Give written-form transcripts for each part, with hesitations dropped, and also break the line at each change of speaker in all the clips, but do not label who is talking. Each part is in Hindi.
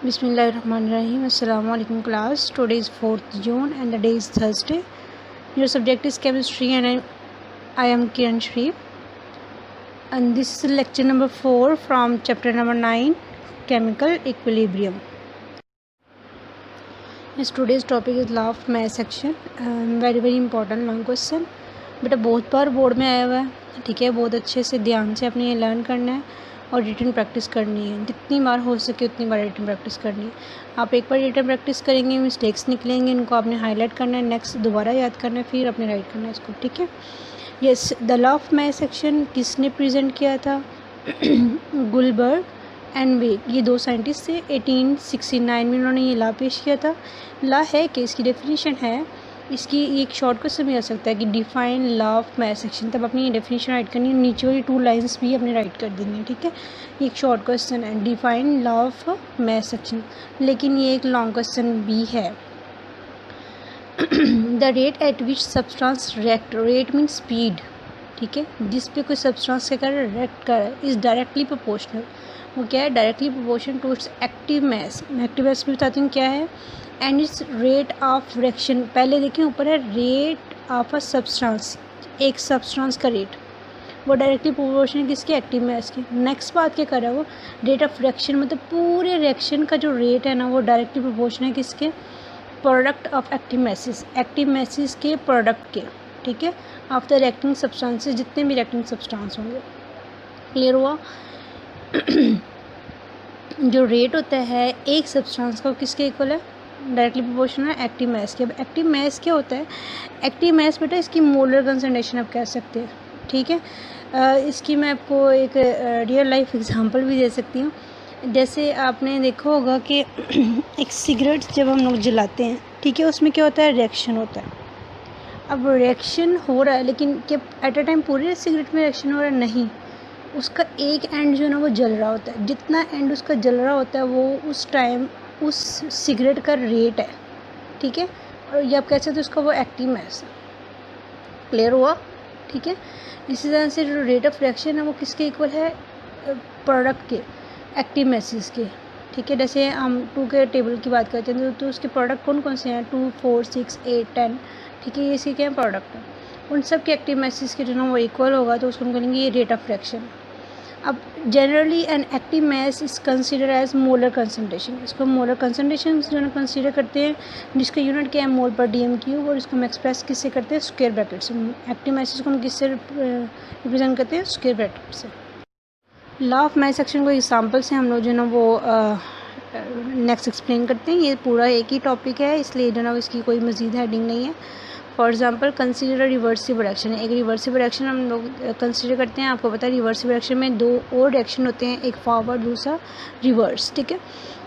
Bismillahirrahmanirrahim. Assalamu alaikum class. Today is 4th June and the day is Thursday. Your subject is chemistry and I am Kiran Sharif. And this is lecture number 4 from chapter number 9, Chemical Equilibrium. Yes, today's topic is law of mass action. Very important long question. बेटा बहुत बार बोर्ड में आया हुआ है, ठीक है. बहुत अच्छे से ध्यान से अपने ये लर्न करना है और रिटन प्रैक्टिस करनी है. जितनी बार हो सके उतनी बार रिटन प्रैक्टिस करनी है. आप एक बार रिटन प्रैक्टिस करेंगे, मिस्टेक्स निकलेंगे, इनको आपने हाईलाइट करना है, नेक्स्ट दोबारा याद करना है, फिर अपने राइट करना है इसको, ठीक है. Yes, the law of mass action किसने प्रेजेंट किया था? गुलबर्ग एंड वेग, ये दो साइंटिस्ट थे. 1869 में उन्होंने ये लॉ पेश किया था. लॉ है कि इसकी डेफिनेशन है, इसकी एक शॉर्ट क्वेश्चन भी आ सकता है कि define law of mass action. तब अपनी ये डेफिनेशन राइट करनी है, नीचे वाली 2 लाइंस भी अपने राइट कर देंगे, ठीक है. एक शॉर्ट क्वेश्चन है define law of mass action, लेकिन ये एक लॉन्ग क्वेश्चन भी है. The rate at which substance react, rate mean speed, ठीक है, जिस पे कोई सब्सटेंस के कारण रिएक्ट कर रहा है, इज़ डायरेक्टली प्रोपोर्शनल. वो क्या है? Directly proportional to its active mass. मैं एक्टिव मास भी बताती हूँ क्या है. And its rate of reaction, पहले देखें ऊपर है रेट ऑफ अ सब्सटेंस, एक सब्सटेंस का रेट, वो डायरेक्टली प्रोपोर्शनल किसके? एक्टिव मास के. नेक्स्ट बात क्या कर रहा है वो? रेट ऑफ रिएक्शन, मतलब पूरे रिएक्शन का जो रेट है ना, वो डायरेक्टली प्रोपोर्शनल है किसके? Product of active masses, active masses के प्रोडक्ट के, ठीक है. आफ्टर रिएक्टिंग सब्सटेंसेस, जितने भी रिएक्टिंग सब्सटेंस होंगे. क्लियर हुआ? जो रेट होता है एक सब्सटेंस का, किसके इक्वल है? डायरेक्टली प्रोपोर्शनल है एक्टिव मास के. अब एक्टिव मास क्या होता है? एक्टिव मास बेटा इसकी मोलर कंसंट्रेशन आप कह सकते हैं, ठीक है. इसकी मैं आपको एक रियल लाइफ एग्जांपल भी दे सकती हूँ. जैसे आपने देखा होगा कि एक सिगरेट जब हम लोग जलाते हैं, ठीक है, उसमें क्या होता है? रिएक्शन होता है. अब रिएक्शन हो रहा है, लेकिन क्या एट अ टाइम पूरे सिगरेट में रिएक्शन हो रहा है? नहीं, उसका एक एंड जो है ना वो जल रहा होता है. जितना एंड उसका जल रहा होता है वो उस टाइम उस सिगरेट का रेट है, ठीक है. और ये आप कह सकते हो उसका वो एक्टिव मास है. क्लियर हुआ? ठीक है. इसी तरह से जो रेट ऑफ रिएक्शन है वो किसके इक्वल है? प्रोडक्ट के, एक्टिव मासेस के, ठीक है. जैसे हम 2 के टेबल की बात करते हैं तो उसके प्रोडक्ट कौन कौन से हैं? 2, 4, 6, 8, 10, ठीक है. ये इसके क्या है? प्रोडक्ट है. उन सब के एक्टिव मासेस के जो ना वो इक्वल होगा तो उसको हम कहेंगे ये रेट ऑफ रिएक्शन. अब generally an active mass is consider as molar concentration. इसको मोलर कंसंट्रेशन जो है कंसिडर करते हैं, जिसका यूनिट क्या है? मोल पर डीएम क्यूब. और इसको हम एक्सप्रेस किससे करते हैं? स्क्वायर ब्रैकेट से. एक्टिव मास को हम किससे रिप्रेजेंट करते हैं? स्क्वायर ब्रैकेट से. लॉ ऑफ मास एक्शन को एग्जांपल से हम लोग जो है ना वो नेक्स्ट एक्सप्लेन करते हैं. ये पूरा एक ही टॉपिक है, इसलिए जो ना इसकी कोई मज़ीद हेडिंग नहीं है. For example consider reversible reaction. एक रिवर्सिबल रिएक्शन हम लोग कंसिडर करते हैं. आपको पता है रिवर्सिबल रिएक्शन में 2 और रिएक्शन होते हैं, एक फॉरवर्ड दूसरा रिवर्स, ठीक है.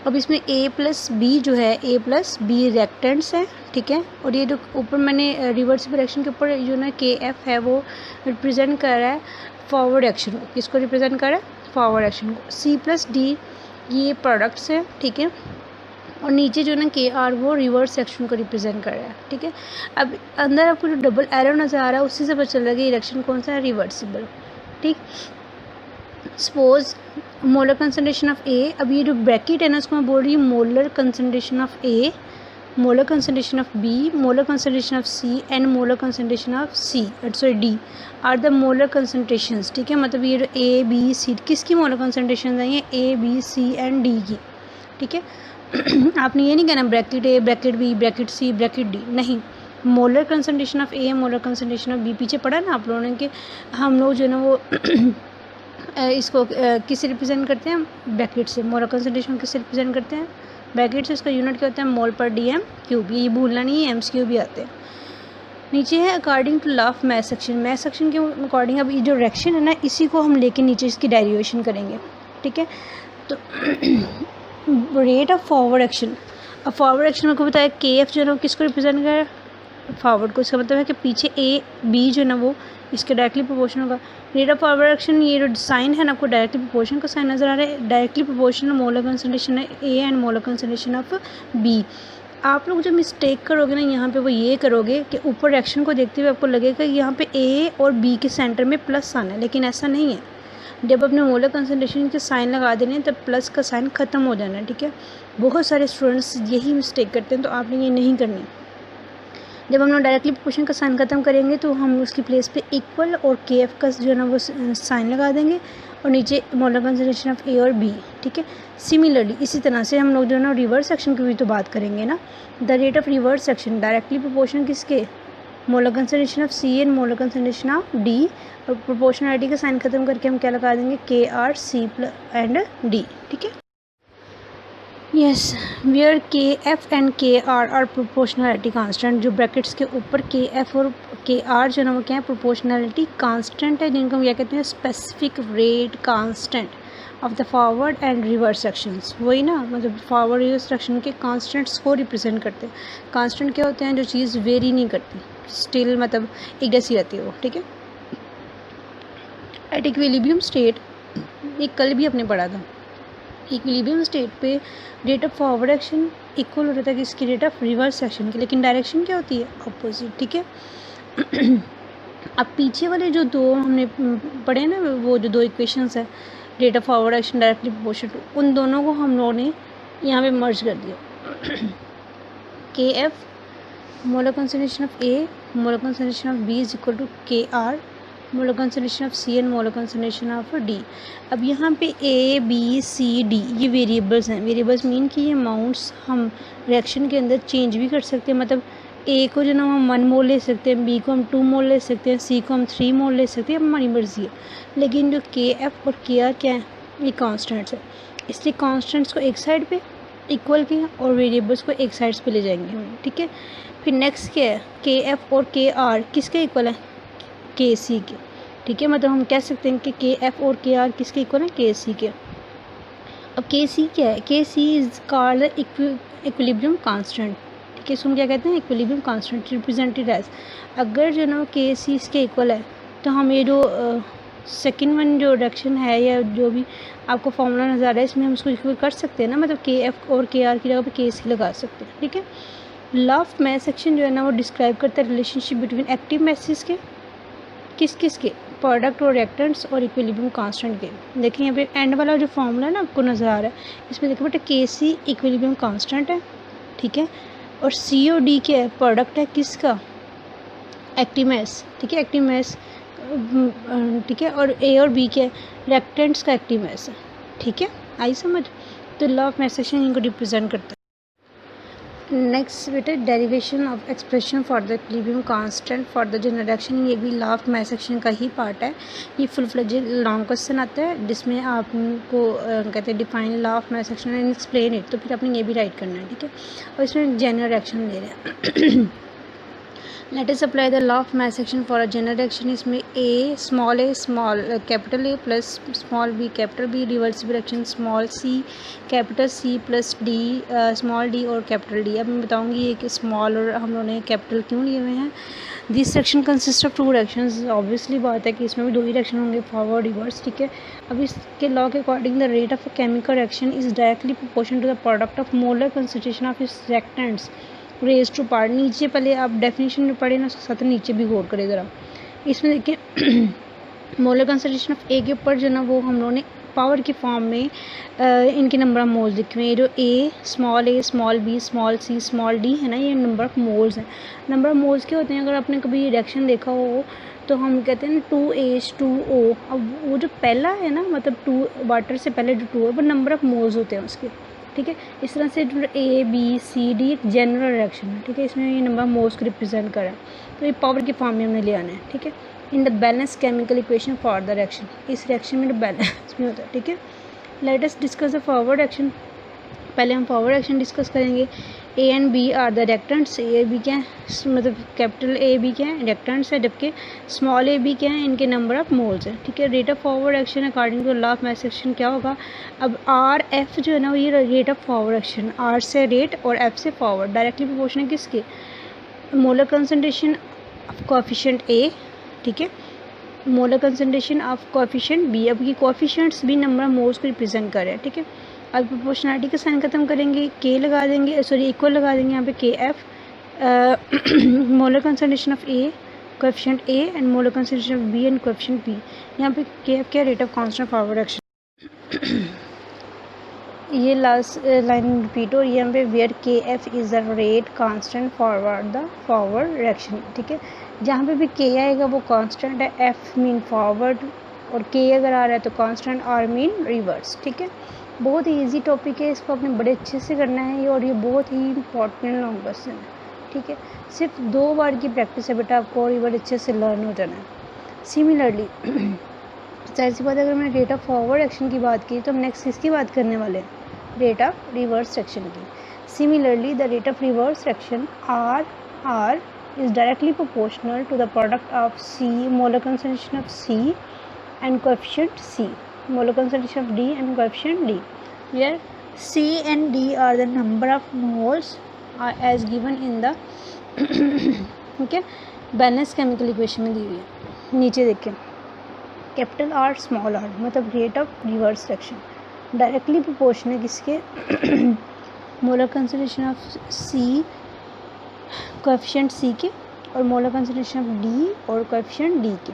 अब इसमें A + B जो है, A + B रिएक्टेंट्स हैं, ठीक है. और ये जो ऊपर मैंने रिवर्सिबल रिएक्शन के ऊपर जो ना KF है वो रिप्रेजेंट कर रहा है फॉरवर्ड रिएक्शन को. किसको रिप्रेजेंट कर रहा है? फॉरवर्ड रिएक्शन को. C + D ये प्रोडक्ट्स हैं, ठीक है. और नीचे जो ना KR वो रिवर्स रिएक्शन को रिप्रेजेंट कर रहा है, ठीक है. अब अंदर आपको जो डबल एरो नज़र आ रहा है उसी से पता चल रहा है कि रिएक्शन कौन सा है? रिवर्सिबल, ठीक. Suppose molar concentration of A. अब ये जो ब्रैकेट है ना उसको मैं बोल रही हूँ molar concentration of A, molar concentration of B, molar concentration of C and molar concentration of D are the molar concentrations, ठीक है. मतलब ये जो A, B, C किसकी मोलर कंसंट्रेशन है? ये A, B, C and D की, ठीक है. आपने ये नहीं कहना bracket A, bracket B, bracket C, bracket D, नहीं. Molar concentration of A, molar concentration of B. पीछे पढ़ा ना आप लोगों ने कि हम लोग जो है ना वो इसको किससे रिप्रेजेंट करते हैं? ब्रैकेट से. मोलर कंसंट्रेशन किससे रिप्रेजेंट करते हैं? ब्रैकेट से. इसका यूनिट क्या होता है? मोल पर डीएम क्यूब. ये भूलना नहीं है, MCQ भी आते हैं. नीचे है according to law of mass action. Mass action के अकॉर्डिंग अब ये जो रिएक्शन है ना इसी को हम लेके नीचे इसकी डेरिवेशन करेंगे, ठीक है. तो रेट ऑफ फॉरवर्ड एक्शन. अब फॉरवर्ड एक्शन में को बताया KF जो है ना किसको रिप्रेजेंट कर? फॉरवर्ड को. इसका मतलब है कि पीछे A, B जो है ना वो इसके डायरेक्टली प्रोपोर्शनल होगा. रेट ऑफ फॉरवर्ड एक्शन, ये जो साइन है ना आपको डायरेक्टली प्रोपोर्शन का साइन नज़र आ रहा है. डायरेक्टली प्रोपोर्शनल मोलर कंसंट्रेशन है A and molar concentration of B. आप लोग जो मिस्टेक करोगे ना यहाँ पे वो ये करोगे कि ऊपर रिएक्शन को देखते हुए आपको लगेगा कि यहाँ पे A और B के सेंटर में प्लस आना है, लेकिन ऐसा नहीं है. जब अपने मोलर कंसंट्रेशन के साइन लगा देने हैं तब प्लस का साइन ख़त्म हो जाना है, ठीक है। बहुत सारे स्टूडेंट्स यही मिस्टेक करते हैं, तो आपने ये नहीं करनी। जब हम लोग डायरेक्टली प्रोपोर्शन का साइन ख़त्म करेंगे तो हम उसकी प्लेस पे इक्वल और के एफ का जो है ना वो साइन लगा देंगे और नीचे मोलर कंसंट्रेशन ऑफ ए और बी, ठीक है। सिमिलरली इसी तरह से हम लोग जो है ना रिवर्स सेक्शन की भी तो बात करेंगे ना। The rate of reverse section directly proportion किसके, molar concentration of C and molar concentration of D, और प्रोपोर्शनलिटी का साइन ख़त्म करके हम क्या लगा देंगे, K R C plus and D, ठीक है। Yes, where K F and K R proportionality constant, जो ब्रैकेट्स के ऊपर के एफ और के आर जो है ना वो क्या है, प्रोपोर्शनलिटी कांस्टेंट है, जिनको हम क्या कहते हैं, specific rate constant of the forward and reverse sections. वही ना, मतलब फॉरवर्ड रिवर्स सेक्शन के कांस्टेंट्स को रिप्रेजेंट करते हैं। कांस्टेंट क्या होते हैं, जो चीज़ वेरी नहीं करती, स्टिल मतलब एक जैसी रहती है वो, ठीक है। एट इक्विलिब्रियम स्टेट, ये कल भी आपने पढ़ा था, इक्विलिब्रियम स्टेट पे rate of forward action equal हो रहा था किसकी, रेट ऑफ रिवर्स सेक्शन की, लेकिन डायरेक्शन क्या होती है, अपोजिट, ठीक है। अब पीछे वाले जो दो हमने पढ़े ना, वो जो दो इक्वेशंस है, rate of forward action directly proportional to, उन दोनों को हम लोगों ने यहाँ पे मर्ज कर दिया। K F molar concentration of A molar concentration of B is equal to K R molar concentration of C and molar concentration of D. अब यहाँ पे ए बी सी डी ये वेरिएबल्स हैं। वेरिएबल्स मीन कि ये अमाउंट्स हम रिएक्शन के अंदर चेंज भी कर सकते हैं, मतलब ए को जो ना हम 1 मोल ले सकते हैं, बी को हम 2 मोल ले सकते हैं, सी को हम 3 मोल ले सकते हैं, हमारी मर्जी है। लेकिन जो के एफ और के आर क्या है, ये कॉन्स्टेंट्स है, इसलिए कॉन्स्टेंट्स को एक साइड पे इक्वल के और वेरिएबल्स को एक साइड पे ले जाएंगे हम, ठीक है। फिर नेक्स्ट क्या है, के एफ और के आर किसके इक्वल है, के सी के, ठीक है। मतलब हम कह सकते हैं कि के एफ और के आर किसके इक्वल है, के सी के। अब के सी क्या है, के सी इज कॉल्ड इक्विलिब्रियम कांस्टेंट, ठीक है। इसको हम क्या कहते हैं, इक्विलिब्रियम कांस्टेंट रिप्रेजेंटेड एज। अगर जो ना के सी इसके इक्वल है तो हम ये जो सेकेंड वन जो रिएक्शन है या जो भी आपको फॉर्मूला नज़र आ रहा है, इसमें हम उसको इक्वल कर सकते हैं ना, मतलब के एफ और के आर की जगह पे के सी लगा सकते हैं, ठीक है। लॉ ऑफ मैस सेक्शन जो है ना वो डिस्क्राइब करता है रिलेशनशिप बिटवीन एक्टिव मैसेज के किस के, प्रोडक्ट और रिएक्टेंट्स और इक्विलिब्रियम कांस्टेंट के। देखिए यहाँ पे एंड वाला जो फॉर्मूला है ना आपको नज़र आ रहा है, इसमें देखो बेटा के सी इक्विलिब्रियम कांस्टेंट है, ठीक है। और सी और डी क्या है, प्रोडक्ट है किसका, एक्टिव मैस, ठीक है, एक्टिव मैस, ठीक है। और ए और बी क्या है, रिएक्टेंट्स का एक्टिव मैस है, ठीक है। आई समझ। तो लॉ ऑफ मैस सेक्शन इनको रिप्रेजेंट करता है। नेक्स्ट बेटा derivation of expression for the equilibrium constant for the general reaction, ये भी लॉ ऑफ मैस सेक्शन का ही पार्ट है। ये फुल फ्लेजेड लॉन्ग क्वेश्चन आता है जिसमें आपको कहते हैं define law of mass section and explain it, तो फिर आपने ये भी राइट करना है, ठीक है। और इसमें जनरल रिएक्शन दे रहे हैं। Let us apply the law of mass section for a general reaction. इसमें A small capital A plus small B capital B, reversible reaction small capital C plus D small D और कैपिटल डी। अब मैं बताऊंगी ये कि स्मॉल और हम लोगों ने कैपिटल क्यों लिए हुए हैं। This section consist of 2 reactions, obviously बात है कि इसमें भी 2 ही रिएक्शन होंगे, फॉरवर्ड रिवर्स, ठीक है। अब इसके लॉ के according the rate of a chemical reaction is directly proportional to the product of molar concentration of its reactants raise to part. नीचे पहले आप डेफिनेशन में पढ़े ना, उसके साथ नीचे भी गौर करें ज़रा। इसमें देखिए मोलर कंसंट्रेशन ऑफ ए के ऊपर जो ना वो हम लोगों ने पावर के फॉर्म में इनके नंबर ऑफ मोल्स लिखे हुए हैं। जो ए small B small C small D है ना, ये नंबर ऑफ मोल्स हैं। नंबर ऑफ मोल्स क्या होते हैं, अगर आपने कभी रिएक्शन देखा हो तो हम कहते हैं 2H2O। अब वो जो पहला है ना, मतलब 2 वाटर से पहले जो 2 है वो नंबर ऑफ मोल्स होते हैं उसके, ठीक है। इस तरह से जो ए बी सी डी एक जनरल रिएक्शन है, ठीक है। इसमें ये नंबर मोल्स को रिप्रेजेंट करा है, तो ये पावर के फॉर्म में हमने ले आना है, ठीक है। In the balance chemical equation for the reaction, इस रिएक्शन में जो बैलेंस में होता है, ठीक है। Let us discuss the forward action. पहले हम फॉरवर्ड एक्शन डिस्कस करेंगे। A and B are the reactants, A B क्या है, मतलब कैपिटल ए बी क्या है, रिएक्टेंट्स है, जबकि स्मॉल ए बी क्या है, इनके नंबर ऑफ मोल्स है, ठीक है। Rate of forward action according to law of mass section क्या होगा। अब आर एफ जो है ना ये rate of forward action, R से रेट और एफ से फॉरवर्ड, डायरेक्टली प्रोपोर्शनल है किसके, molar concentration of coefficient A, ठीक है, molar concentration of coefficient B. अब ये कोएफिशिएंट्स भी नंबर ऑफ मोल्स को रिप्रेजेंट कर रहे हैं, ठीक है। अब प्रोपोर्शनलिटी का साइन खत्म करेंगे, के लगा देंगे, सॉरी इक्वल लगा देंगे यहाँ पे K F molar concentration of A coefficient A and molar concentration of B and coefficient B. यहाँ पे KF क्या, rate of constant forward action. ये लास्ट लाइन रिपीट हो रही है यहाँ पे, where KF is the rate constant forward the forward direction. ठीक है, जहाँ पे भी K आएगा वो कांस्टेंट है, F मीन फॉरवर्ड, और K अगर आ रहा है तो कांस्टेंट, R मीन रिवर्स। ठीक है, बहुत ही ईजी टॉपिक है, इसको आपने बड़े अच्छे से करना है और ये बहुत ही इंपॉर्टेंट लॉन्ग क्वेश्चन है। ठीक है, सिर्फ 2 बार की प्रैक्टिस है बेटा आपको और ये बड़े अच्छे से लर्न हो जाना है। सिमिलरली जाहिर सी बात है, अगर मैंने रेट ऑफ फॉरवर्ड एक्शन की बात की तो हम नेक्स्ट किसकी बात करने वाले हैं, रेट ऑफ रिवर्स एक्शन की। Similarly the rate of reverse action R is directly proportional to the product of C, molar concentration of C and coefficient C, molar concentration of D and coefficient D, where C and D are the number of moles as given in the okay balance chemical equation में दी हुई है। नीचे देखें, कैपिटल R स्मॉल r मतलब rate of reverse action directly proportional है किसके, molar concentration of C, coefficient C के, और मोलर कंसंट्रेशन ऑफ D और कोएफिशिएंट D के।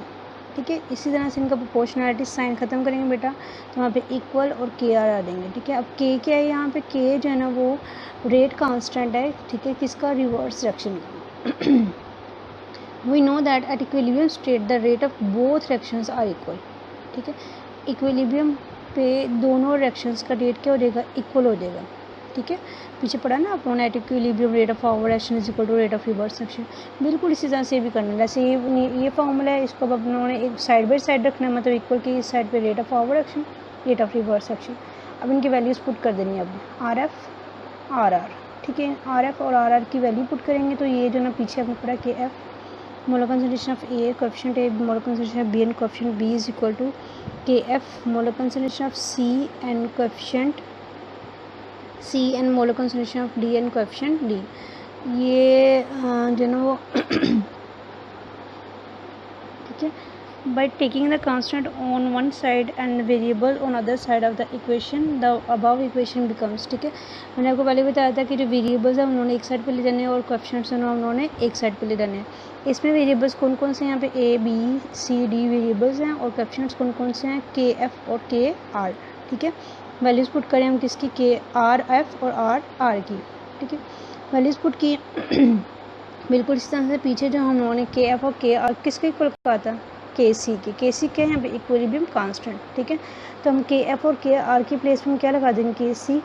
ठीक है, इसी तरह से इनका प्रोपोर्शनलिटी साइन ख़त्म करेंगे बेटा तो वहाँ पे इक्वल और KR आ देंगे। ठीक है, अब K क्या है, यहाँ पे K जो है ना वो रेट कांस्टेंट है। ठीक है, किसका, रिवर्स रिएक्शन का। We know that at equilibrium state the rate of both reactions are equal. ठीक है, इक्विलिब्रियम पे दोनों रिएक्शंस का रेट क्या हो जाएगा, इक्वल हो जाएगा। ठीक है, पीछे पढ़ा ना आप लोगों ने, at equilibrium rate of forward action is equal to rate of reverse action. बिल्कुल इसी तरह से भी करना है, जैसे ये फार्मूला है, इसको अब उन्होंने एक साइड बाई साइड रखना है, मतलब इक्वल की इस साइड पे rate of forward action, rate of reverse action. अब इनकी वैल्यूज़ पुट कर देनी है आपने, RF RR। ठीक है, RF और RR की वैल्यू पुट करेंगे तो ये जो ना पीछे आपने पढ़ा KF molar concentration of A, coefficient A, molar concentration of B and coefficient B is equal to KF molar concentration of C and coefficient C and molar concentration of D and coefficient D। ये जो ना वो ठीक है, by taking the constant on one side and variable on other side of the equation the above equation becomes। ठीक है, मैंने आपको पहले बताया था कि जो वेरिएबल्स हैं उन्होंने एक साइड पे ले जाने हैं और कोएफिशिएंट्स उन्होंने एक साइड पे ले जाने हैं। इसमें वेरिएबल्स कौन कौन से हैं, यहाँ पे A B C D variables हैं और कोएफिशिएंट्स कौन कौन से हैं, KF और KR। ठीक है, वैल्यूज़ पुट करें हम किसकी, KRF और RR की। ठीक है, वैल्यूज़ पुट की बिल्कुल इस तरह से। पीछे जो हम लोगों ने KF और KR किसके इक्वल कहा था, KC के। KC क्या है यहाँ पे, इक्विलिब्रियम कांस्टेंट। ठीक है, तो हम KF और KR की प्लेस में क्या लगा देंगे, KC,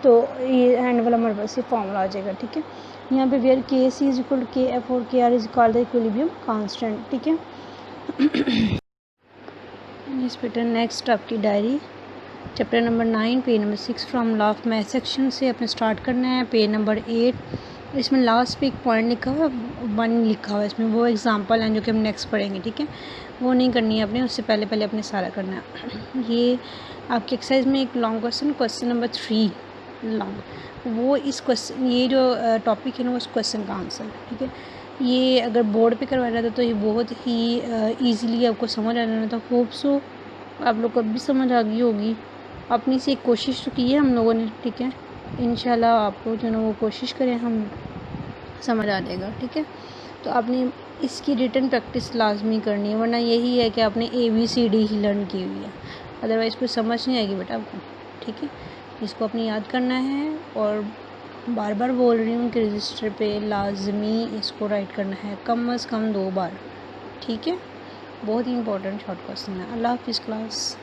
तो ये हैंड वाला हमारे पास ये फॉर्मूला आ जाएगा। ठीक है, यहाँ पे where KC is equal to KF और KR is equal to equilibrium constant. ठीक है, इस बेटा नेक्स्ट आपकी diary chapter number 9 page number 6 from law of math section से अपने स्टार्ट करना है। पेज नंबर 8, इसमें लास्ट पे एक पॉइंट लिखा हुआ है, 1 लिखा हुआ है इसमें, वो एग्जांपल हैं जो कि हम नेक्स्ट पढ़ेंगे। ठीक है, वो नहीं करनी है अपने, उससे पहले अपने सारा करना है। ये आपकी एक्सरसाइज में एक लॉन्ग क्वेश्चन नंबर 3 लॉन्ग, वो इस क्वेश्चन, ये जो टॉपिक है ना वो उस क्वेश्चन का आंसर है। ठीक है, ये अगर बोर्ड पे करवाया जाता तो ये बहुत ही ईजीली आपको समझ आ जाना था। होप सो आप लोग को भी समझ आ गई होगी। अपनी से एक कोशिश तो की है हम लोगों ने। ठीक है, इंशाल्लाह आपको जो ना वो कोशिश करें, हम समझ आ जाएगा। ठीक है, तो आपने इसकी रिटन प्रैक्टिस लाजमी करनी है, वरना यही है कि आपने ABCD ही लर्न की हुई है, अदरवाइज़ कुछ समझ नहीं आएगी बेटा आपको। ठीक है, इसको अपने याद करना है और बार बार बोल रही हूँ कि रजिस्टर पे लाजमी इसको राइट करना है, कम अज़ कम 2 बार। ठीक है, बहुत ही इंपॉर्टेंट शॉर्ट क्वेश्चन है। अल्लाह हाफिज़ क्लास।